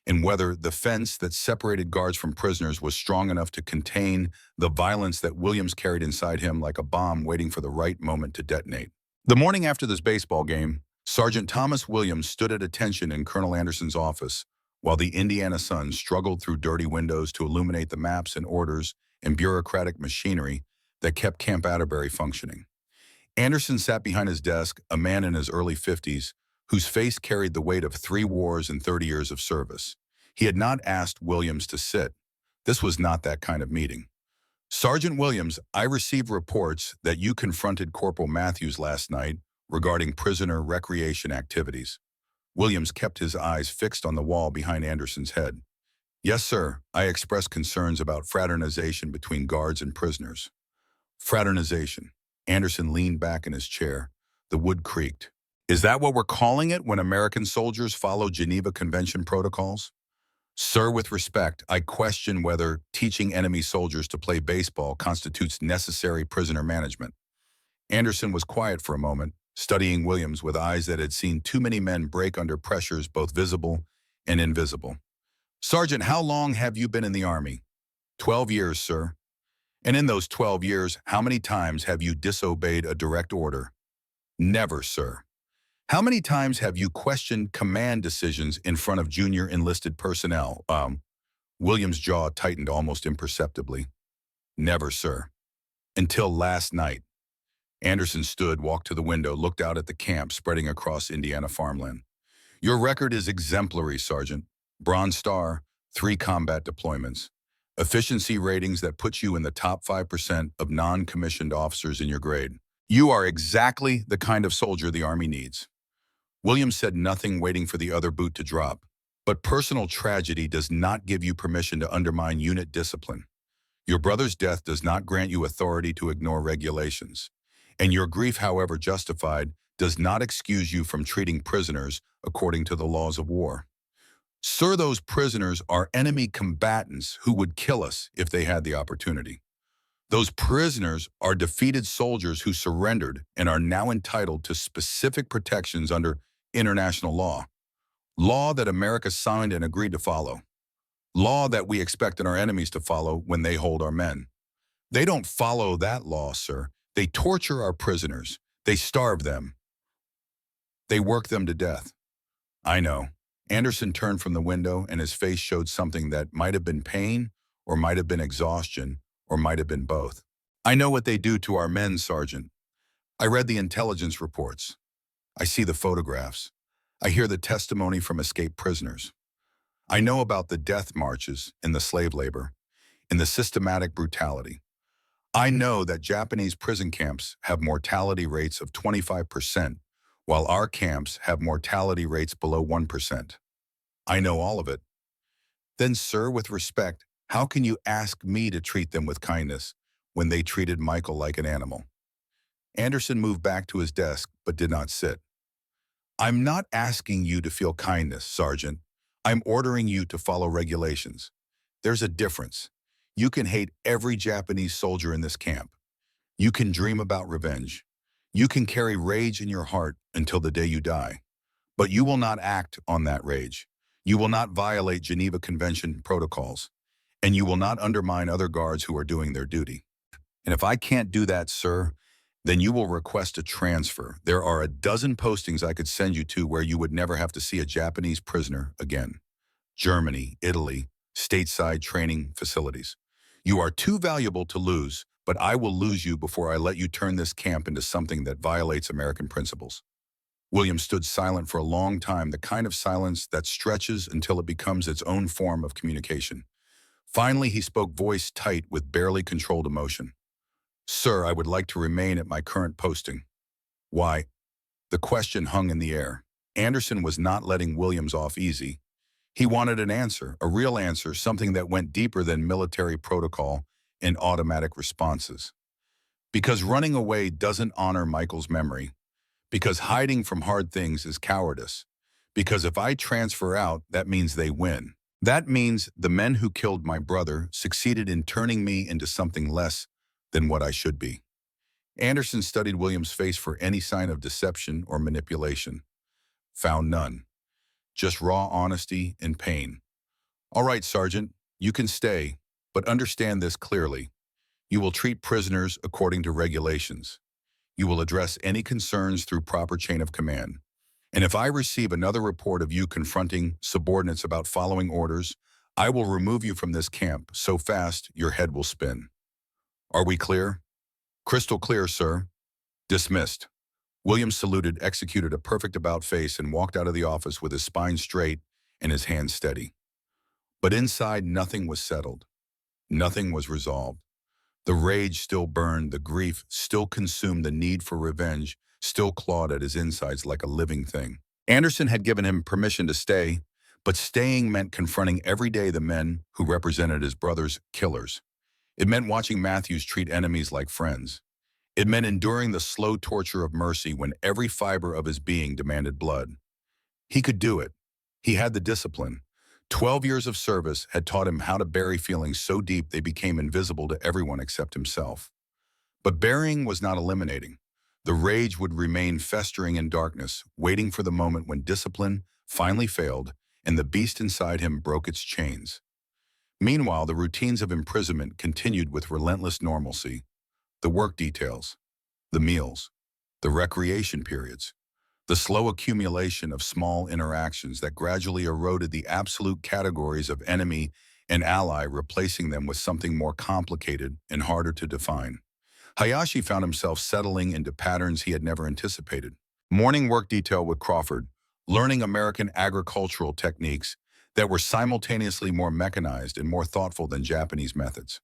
and whether the fence that separated guards from prisoners was strong enough to contain the violence that Williams carried inside him like a bomb waiting for the right moment to detonate. The morning after this baseball game, Sergeant Thomas Williams stood at attention in Colonel Anderson's office while the Indiana sun struggled through dirty windows to illuminate the maps and orders and bureaucratic machinery that kept Camp Atterbury functioning. Anderson sat behind his desk, a man in his early 50s, whose face carried the weight of 3 wars and 30 years of service. He had not asked Williams to sit. This was not that kind of meeting. "Sergeant Williams, I received reports that you confronted Corporal Matthews last night regarding prisoner recreation activities." Williams kept his eyes fixed on the wall behind Anderson's head. "Yes, sir. I expressed concerns about fraternization between guards and prisoners." Fraternization. Anderson leaned back in his chair. The wood creaked. "Is that what we're calling it when American soldiers follow Geneva Convention protocols?" Sir, with respect, I question whether teaching enemy soldiers to play baseball constitutes necessary prisoner management. Anderson was quiet for a moment, studying Williams with eyes that had seen too many men break under pressures both visible and invisible. Sergeant, how long have you been in the Army? 12 years, sir. And in those 12 years, how many times have you disobeyed a direct order? Never, sir. How many times have you questioned command decisions in front of junior enlisted personnel? Williams' jaw tightened almost imperceptibly. Never, sir. Until last night. Anderson stood, walked to the window, looked out at the camp spreading across Indiana farmland. Your record is exemplary, Sergeant. Bronze Star, 3 combat deployments. Efficiency ratings that put you in the top 5% of non-commissioned officers in your grade. You are exactly the kind of soldier the Army needs. Williams said nothing, waiting for the other boot to drop. But personal tragedy does not give you permission to undermine unit discipline. Your brother's death does not grant you authority to ignore regulations. And your grief, however justified, does not excuse you from treating prisoners according to the laws of war. Sir, those prisoners are enemy combatants who would kill us if they had the opportunity. Those prisoners are defeated soldiers who surrendered and are now entitled to specific protections under international law. Law that America signed and agreed to follow. Law that we expected our enemies to follow when they hold our men. They don't follow that law, sir. They torture our prisoners. They starve them. They work them to death. I know. Anderson turned from the window and his face showed something that might have been pain, or might have been exhaustion, or might have been both. I know what they do to our men, Sergeant. I read the intelligence reports. I see the photographs. I hear the testimony from escaped prisoners. I know about the death marches and the slave labor and the systematic brutality. I know that Japanese prison camps have mortality rates of 25%, while our camps have mortality rates below 1%. I know all of it. Then, sir, with respect, how can you ask me to treat them with kindness when they treated Michael like an animal? Anderson moved back to his desk, but did not sit. I'm not asking you to feel kindness, Sergeant. I'm ordering you to follow regulations. There's a difference. You can hate every Japanese soldier in this camp. You can dream about revenge. You can carry rage in your heart until the day you die. But you will not act on that rage. You will not violate Geneva Convention protocols. And you will not undermine other guards who are doing their duty. And if I can't do that, sir, then you will request a transfer. There are a dozen postings I could send you to where you would never have to see a Japanese prisoner again. Germany, Italy, stateside training facilities. You are too valuable to lose, but I will lose you before I let you turn this camp into something that violates American principles. William stood silent for a long time, the kind of silence that stretches until it becomes its own form of communication. Finally, he spoke, voice tight with barely controlled emotion. Sir, I would like to remain at my current posting. Why? The question hung in the air. Anderson was not letting Williams off easy. He wanted an answer, a real answer, something that went deeper than military protocol and automatic responses. Because running away doesn't honor Michael's memory. Because hiding from hard things is cowardice. Because if I transfer out, that means they win. That means the men who killed my brother succeeded in turning me into something less than what I should be. Anderson studied Williams' face for any sign of deception or manipulation. Found none. Just raw honesty and pain. All right, Sergeant, you can stay, but understand this clearly. You will treat prisoners according to regulations. You will address any concerns through proper chain of command. And if I receive another report of you confronting subordinates about following orders, I will remove you from this camp so fast your head will spin. Are we clear? Crystal clear, sir. Dismissed. Williams saluted, executed a perfect about-face, and walked out of the office with his spine straight and his hands steady. But inside, nothing was settled. Nothing was resolved. The rage still burned, the grief still consumed, the need for revenge still clawed at his insides like a living thing. Anderson had given him permission to stay, but staying meant confronting every day the men who represented his brother's killers. It meant watching Matthews treat enemies like friends. It meant enduring the slow torture of mercy when every fiber of his being demanded blood. He could do it. He had the discipline 12 years of service had taught him how to bury feelings so deep they became invisible to everyone except himself. But burying was not eliminating. The rage would remain festering in darkness, waiting for the moment when discipline finally failed and the beast inside him broke its chains. Meanwhile, the routines of imprisonment continued with relentless normalcy. The work details, the meals, the recreation periods, the slow accumulation of small interactions that gradually eroded the absolute categories of enemy and ally, replacing them with something more complicated and harder to define. Hayashi found himself settling into patterns he had never anticipated. Morning work detail with Crawford, learning American agricultural techniques that were simultaneously more mechanized and more thoughtful than Japanese methods.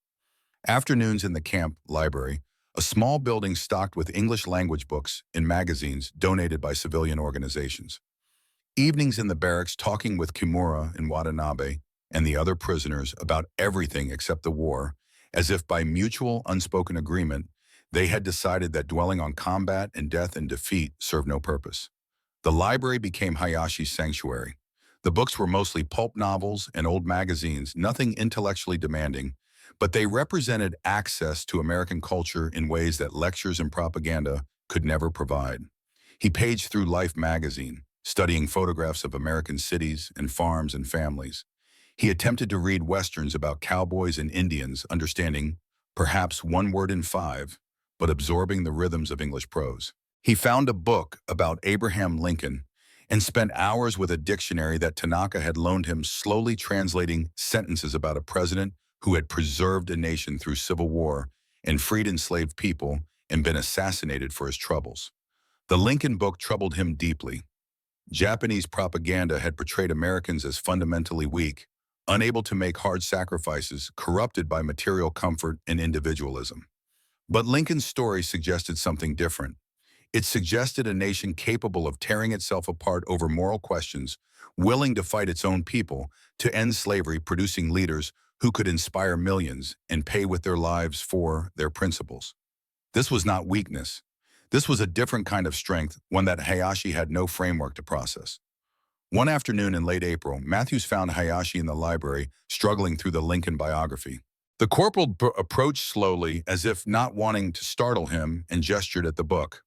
Afternoons in the camp library, a small building stocked with English language books and magazines donated by civilian organizations. Evenings in the barracks talking with Kimura and Watanabe and the other prisoners about everything except the war, as if by mutual unspoken agreement, they had decided that dwelling on combat and death and defeat served no purpose. The library became Hayashi's sanctuary. The books were mostly pulp novels and old magazines, nothing intellectually demanding, but they represented access to American culture in ways that lectures and propaganda could never provide. He paged through Life magazine, studying photographs of American cities and farms and families. He attempted to read westerns about cowboys and Indians, understanding perhaps one word in five, but absorbing the rhythms of English prose. He found a book about Abraham Lincoln and spent hours with a dictionary that Tanaka had loaned him, slowly translating sentences about a president who had preserved a nation through civil war and freed enslaved people and been assassinated for his troubles. The Lincoln book troubled him deeply. Japanese propaganda had portrayed Americans as fundamentally weak, unable to make hard sacrifices, corrupted by material comfort and individualism. But Lincoln's story suggested something different. It suggested a nation capable of tearing itself apart over moral questions, willing to fight its own people, to end slavery, producing leaders who could inspire millions and pay with their lives for their principles. This was not weakness. This was a different kind of strength, one that Hayashi had no framework to process. One afternoon in late April, Matthews found Hayashi in the library, struggling through the Lincoln biography. The corporal approached slowly, as if not wanting to startle him, and gestured at the book.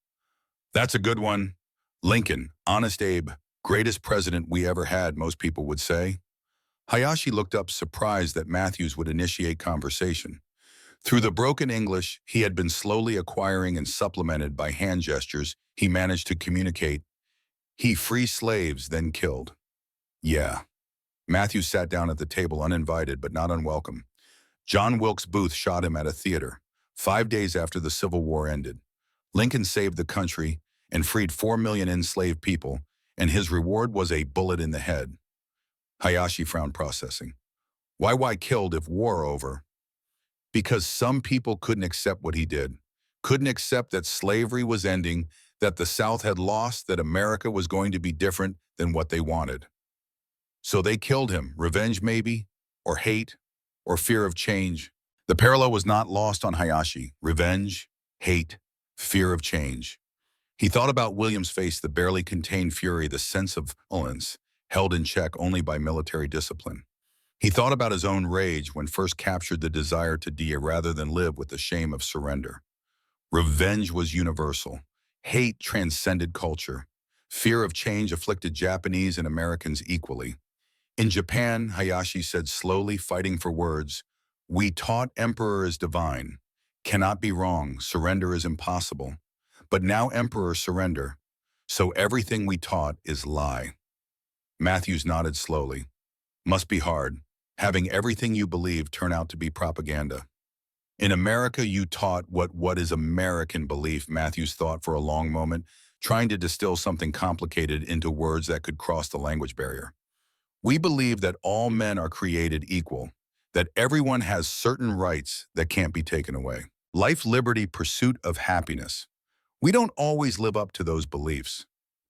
"That's a good one. Lincoln, Honest Abe, greatest president we ever had," most people would say. Hayashi looked up, surprised that Matthews would initiate conversation. Through the broken English he had been slowly acquiring and supplemented by hand gestures, he managed to communicate. "He free slaves, then killed." "Yeah." Matthews sat down at the table, uninvited but not unwelcome. "John Wilkes Booth shot him at a theater, 5 days after the Civil War ended. Lincoln saved the country and freed 4 million enslaved people, and his reward was a bullet in the head." Hayashi frowned, processing. Why killed if war over?" "Because some people couldn't accept what he did. Couldn't accept that slavery was ending, that the South had lost, that America was going to be different than what they wanted. So they killed him. Revenge maybe, or hate, or fear of change." The parallel was not lost on Hayashi. Revenge, hate, fear of change. He thought about William's face, the barely contained fury, the sense of violence, held in check only by military discipline. He thought about his own rage when first captured, the desire to die rather than live with the shame of surrender. Revenge was universal. Hate transcended culture. Fear of change afflicted Japanese and Americans equally. In Japan, Hayashi said slowly, fighting for words, "We taught emperor is divine. Cannot be wrong. Surrender is impossible. But now emperor surrender. So everything we taught is lie." Matthews nodded slowly. "Must be hard, having everything you believe turn out to be propaganda." "In America, you taught what is American belief," Matthews thought for a long moment, trying to distill something complicated into words that could cross the language barrier. "We believe that all men are created equal, that everyone has certain rights that can't be taken away. Life, liberty, pursuit of happiness. We don't always live up to those beliefs,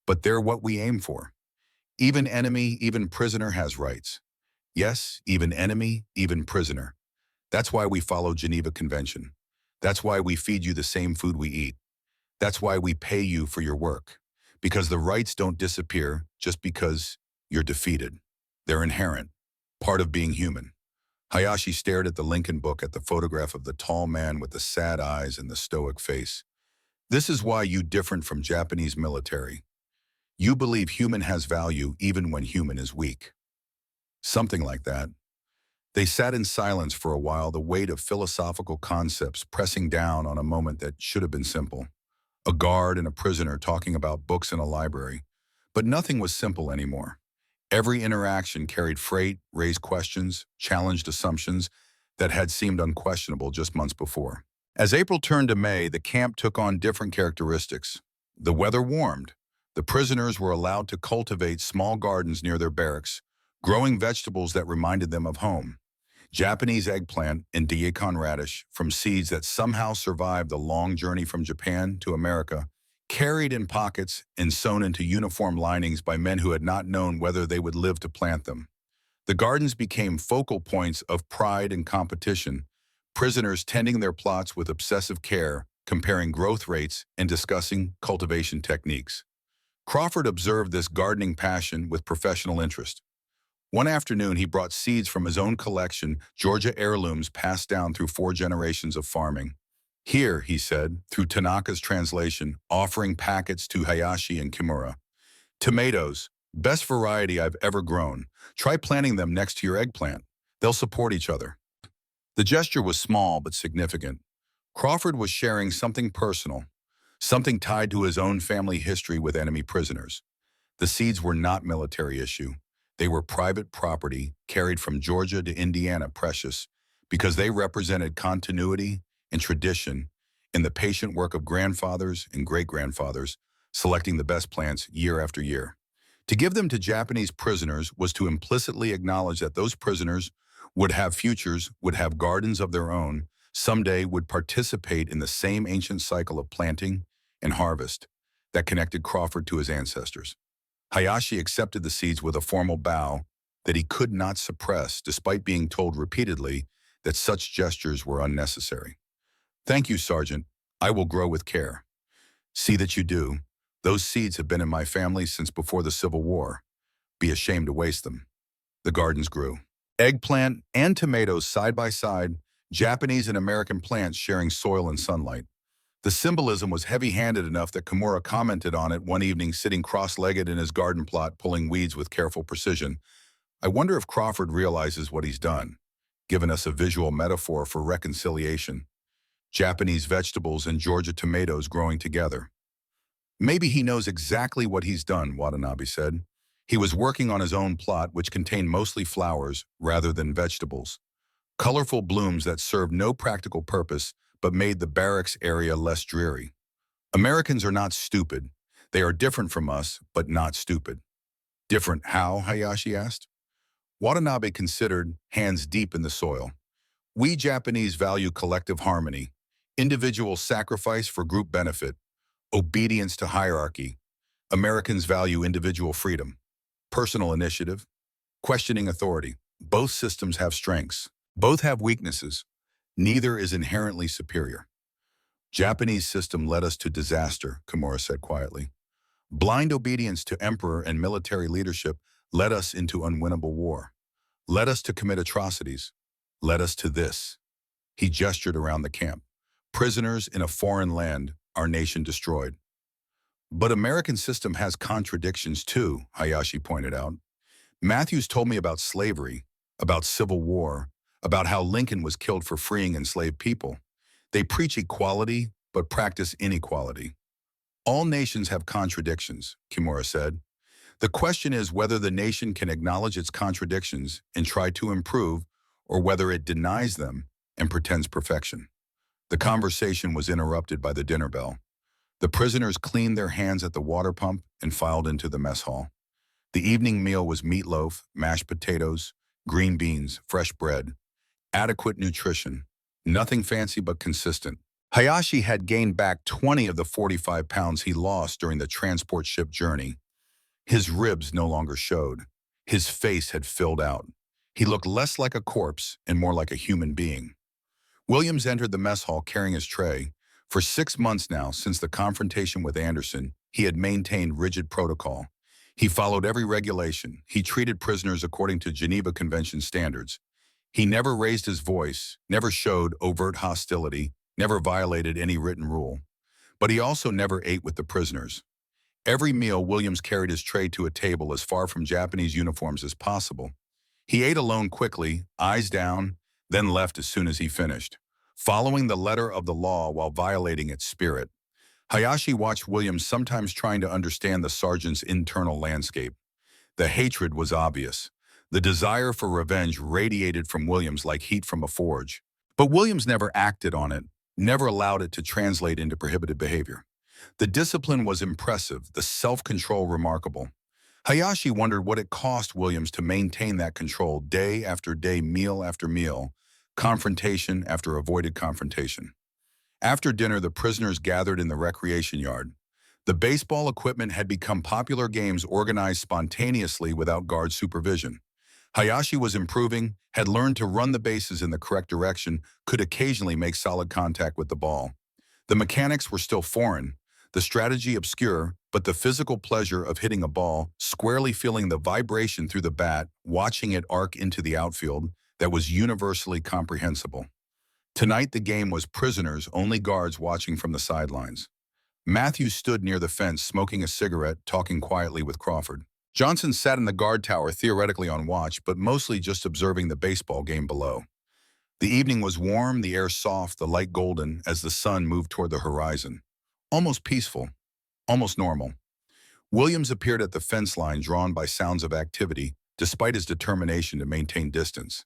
but they're what we aim for. Even enemy, even prisoner has rights. Yes, even enemy, even prisoner. That's why we follow Geneva Convention. That's why we feed you the same food we eat. That's why we pay you for your work. Because the rights don't disappear just because you're defeated. They're inherent. part of being human. Hayashi stared at the Lincoln book at the photograph of the tall man with the sad eyes and the stoic face. This is why you different from Japanese military. You believe human has value even when human is weak. Something like that. They sat in silence for a while, the weight of philosophical concepts pressing down on a moment that should have been simple. A guard and a prisoner talking about books in a library. But nothing was simple anymore. Every interaction carried freight, raised questions, challenged assumptions that had seemed unquestionable just months before. As April turned to May, the camp took on different characteristics. The weather warmed. The prisoners were allowed to cultivate small gardens near their barracks, growing vegetables that reminded them of home. Japanese eggplant and daikon radish from seeds that somehow survived the long journey from Japan to America, carried in pockets and sewn into uniform linings by men who had not known whether they would live to plant them. The gardens became focal points of pride and competition, prisoners tending their plots with obsessive care, comparing growth rates and discussing cultivation techniques. Crawford observed this gardening passion with professional interest. One afternoon, he brought seeds from his own collection, Georgia heirlooms passed down through 4 generations of farming. Here, he said, through Tanaka's translation, offering packets to Hayashi and Kimura. Tomatoes, best variety I've ever grown. Try planting them next to your eggplant. They'll support each other. The gesture was small but significant. Crawford was sharing something personal, something tied to his own family history with enemy prisoners. The seeds were not military issue. They were private property carried from Georgia to Indiana, precious, because they represented continuity and tradition in the patient work of grandfathers and great-grandfathers, selecting the best plants year after year. To give them to Japanese prisoners was to implicitly acknowledge that those prisoners would have futures, would have gardens of their own, someday would participate in the same ancient cycle of planting and harvest that connected Crawford to his ancestors. Hayashi accepted the seeds with a formal bow that he could not suppress, despite being told repeatedly that such gestures were unnecessary. Thank you, Sergeant. I will grow with care. See that you do. Those seeds have been in my family since before the Civil War. Be ashamed to waste them. The gardens grew. Eggplant and tomatoes side by side, Japanese and American plants sharing soil and sunlight. The symbolism was heavy-handed enough that Kimura commented on it one evening sitting cross-legged in his garden plot pulling weeds with careful precision. I wonder if Crawford realizes what he's done, given us a visual metaphor for reconciliation. Japanese vegetables and Georgia tomatoes growing together. Maybe he knows exactly what he's done, Watanabe said. He was working on his own plot, which contained mostly flowers rather than vegetables. Colorful blooms that served no practical purpose but made the barracks area less dreary. Americans are not stupid. They are different from us, but not stupid. Different how, Hayashi asked. Watanabe considered, hands deep in the soil. We Japanese value collective harmony, individual sacrifice for group benefit, obedience to hierarchy. Americans value individual freedom, personal initiative, questioning authority. Both systems have strengths. Both have weaknesses. Neither is inherently superior. Japanese system led us to disaster, Kimura said quietly. Blind obedience to emperor and military leadership led us into unwinnable war. Led us to commit atrocities. Led us to this. He gestured around the camp. Prisoners in a foreign land, our nation destroyed. But American system has contradictions too, Hayashi pointed out. Matthews told me about slavery, about civil war, about how Lincoln was killed for freeing enslaved people. They preach equality, but practice inequality. All nations have contradictions, Kimura said. The question is whether the nation can acknowledge its contradictions and try to improve, or whether it denies them and pretends perfection. The conversation was interrupted by the dinner bell. The prisoners cleaned their hands at the water pump and filed into the mess hall. The evening meal was meatloaf, mashed potatoes, green beans, fresh bread. Adequate nutrition. Nothing fancy but consistent. Hayashi had gained back 20 of the 45 pounds he lost during the transport ship journey. His ribs no longer showed. His face had filled out. He looked less like a corpse and more like a human being. Williams entered the mess hall carrying his tray. For 6 months now, since the confrontation with Anderson, he had maintained rigid protocol. He followed every regulation. He treated prisoners according to Geneva Convention standards. He never raised his voice, never showed overt hostility, never violated any written rule. But he also never ate with the prisoners. Every meal, Williams carried his tray to a table as far from Japanese uniforms as possible. He ate alone quickly, eyes down, then left as soon as he finished, following the letter of the law while violating its spirit. Hayashi watched Williams, sometimes trying to understand the sergeant's internal landscape. The hatred was obvious. The desire for revenge radiated from Williams like heat from a forge. But Williams never acted on it, never allowed it to translate into prohibited behavior. The discipline was impressive, the self-control remarkable. Hayashi wondered what it cost Williams to maintain that control day after day, meal after meal, confrontation after avoided confrontation. After dinner, the prisoners gathered in the recreation yard. The baseball equipment had become popular games organized spontaneously without guard supervision. Hayashi was improving, had learned to run the bases in the correct direction, could occasionally make solid contact with the ball. The mechanics were still foreign, the strategy obscure, but the physical pleasure of hitting a ball, squarely feeling the vibration through the bat, watching it arc into the outfield, that was universally comprehensible. Tonight the game was prisoners, only guards watching from the sidelines. Matthews stood near the fence, smoking a cigarette, talking quietly with Crawford. Johnson sat in the guard tower, theoretically on watch, but mostly just observing the baseball game below. The evening was warm, the air soft, the light golden, as the sun moved toward the horizon. Almost peaceful, almost normal. Williams appeared at the fence line, drawn by sounds of activity, despite his determination to maintain distance.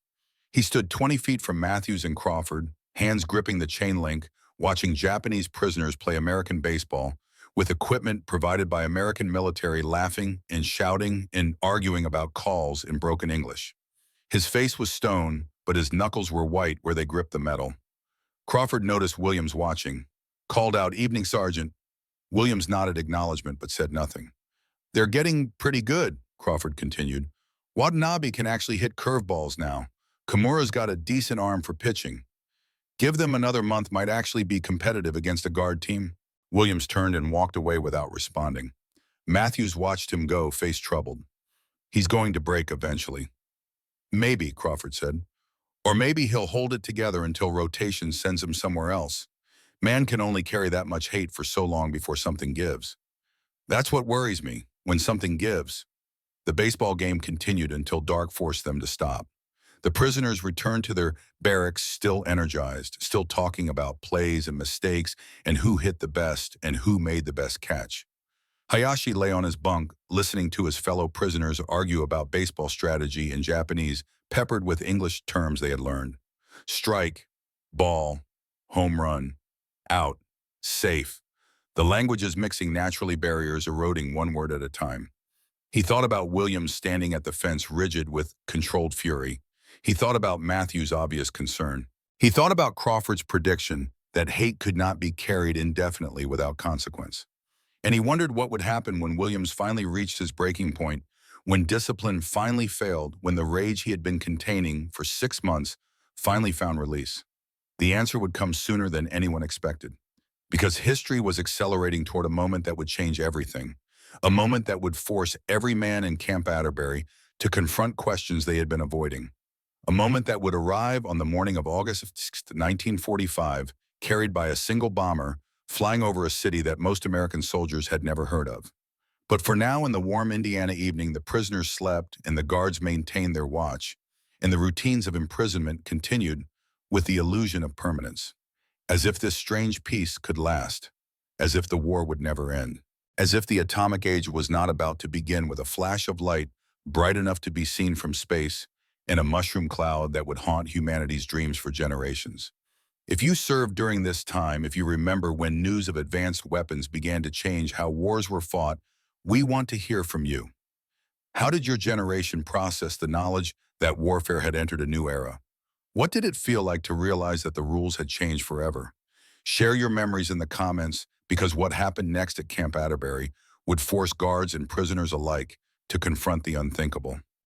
He stood 20 feet from Matthews and Crawford, hands gripping the chain link, watching Japanese prisoners play American baseball, with equipment provided by American military, laughing and shouting and arguing about calls in broken English. His face was stone, but his knuckles were white where they gripped the metal. Crawford noticed Williams watching, called out, "Evening, Sergeant." Williams nodded acknowledgement but said nothing. "They're getting pretty good," Crawford continued. "Watanabe can actually hit curveballs now. Kimura's got a decent arm for pitching. Give them another month, might actually be competitive against a guard team." Williams turned and walked away without responding. Matthews watched him go, face troubled. "He's going to break eventually." "Maybe," Crawford said. "Or maybe he'll hold it together until rotation sends him somewhere else. Man can only carry that much hate for so long before something gives. That's what worries me, when something gives." The baseball game continued until dark forced them to stop. The prisoners returned to their barracks, still energized, still talking about plays and mistakes and who hit the best and who made the best catch. Hayashi lay on his bunk, listening to his fellow prisoners argue about baseball strategy in Japanese, peppered with English terms they had learned. Strike, ball, home run, out, safe. The languages mixing naturally, barriers eroding one word at a time. He thought about Williams standing at the fence, rigid with controlled fury. He thought about Matthews' obvious concern. He thought about Crawford's prediction that hate could not be carried indefinitely without consequence. And he wondered what would happen when Williams finally reached his breaking point, when discipline finally failed, when the rage he had been containing for 6 months finally found release. The answer would come sooner than anyone expected, because history was accelerating toward a moment that would change everything, a moment that would force every man in Camp Atterbury to confront questions they had been avoiding. A moment that would arrive on the morning of August 6, 1945, carried by a single bomber flying over a city that most American soldiers had never heard of. But for now, in the warm Indiana evening, the prisoners slept and the guards maintained their watch, and the routines of imprisonment continued with the illusion of permanence. As if this strange peace could last, as if the war would never end, as if the atomic age was not about to begin with a flash of light bright enough to be seen from space, and a mushroom cloud that would haunt humanity's dreams for generations. If you served during this time, if you remember when news of advanced weapons began to change how wars were fought, we want to hear from you. How did your generation process the knowledge that warfare had entered a new era? What did it feel like to realize that the rules had changed forever? Share your memories in the comments, because what happened next at Camp Atterbury would force guards and prisoners alike to confront the unthinkable.